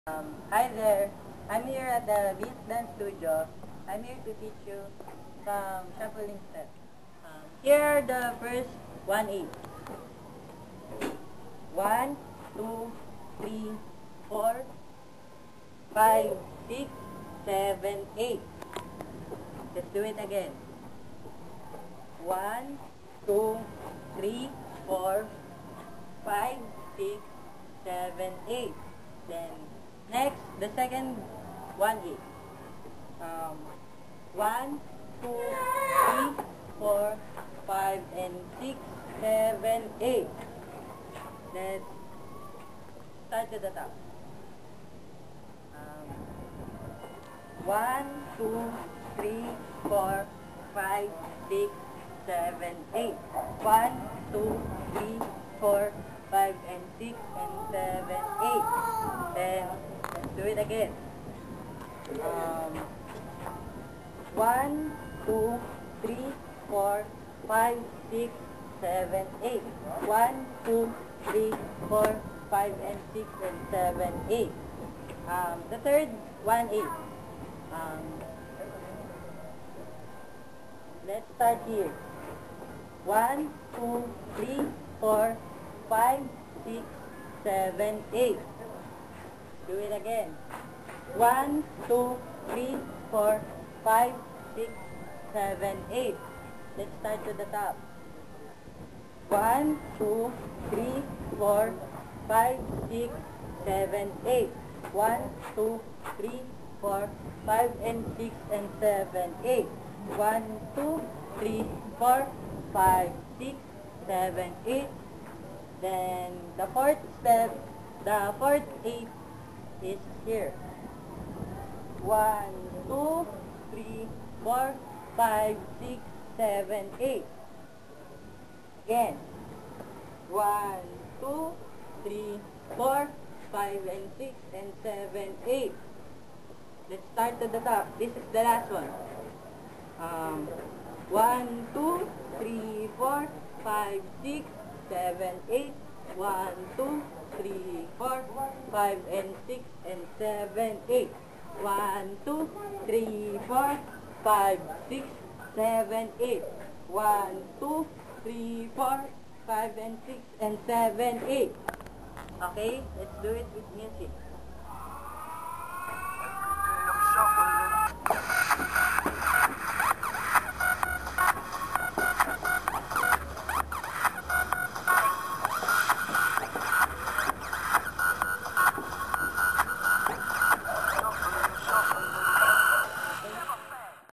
Hi there. I'm here at the Beat Dance Studio. I'm here to teach you some shuffling steps. Here are the first 1-8. 1, 2, 3, 4, 5, 6, 7, 8. Let's do it again. 1, 2, 3, 4, 5, 6, 7, 8. Then next, the second 1-8. 1, 2, 3, 4, 5, and 6, 7, 8. Let's start to the top. 1, 2, 3, 4, 5, 6, 7, 8. 1, 2, 3, 4, 5, and 6, and 7, 8. Then, let's do it again. 1, 2, 3, 4, 5, 6, 7, 8. 1, 2, 3, 4, 5, and 6, and 7, 8. The third 1-8. Let's start here. 1, 2, 3, 4, 5, 6, 7, 8. Do it again. 1, 2, 3, 4, 5, 6, 7, 8. Let's start to the top. 1, 2, 3, 4, 5, 6, 7, 8. 1, 2, 3, 4, 5, and 6, and 7, 8. 1, 2, 3, 4, 5, 6, 7, 8. Then the fourth step, the fourth 8 is here. 1, 2, 3, 4, 5, 6, 7, 8. Again. 1, 2, 3, 4, 5, and 6, and 7, 8. Let's start to the top. This is the last one. 1, 2, 3, 4, 5, 6, 7, 8. 1, 2, 3, 4, 5, and 6, and 7, 8. 1, 2, 3, 4, 5, 6, 7, 8. 1, 2, 3, 4, 5, and 6, and 7, 8. Okay, let's do it with music.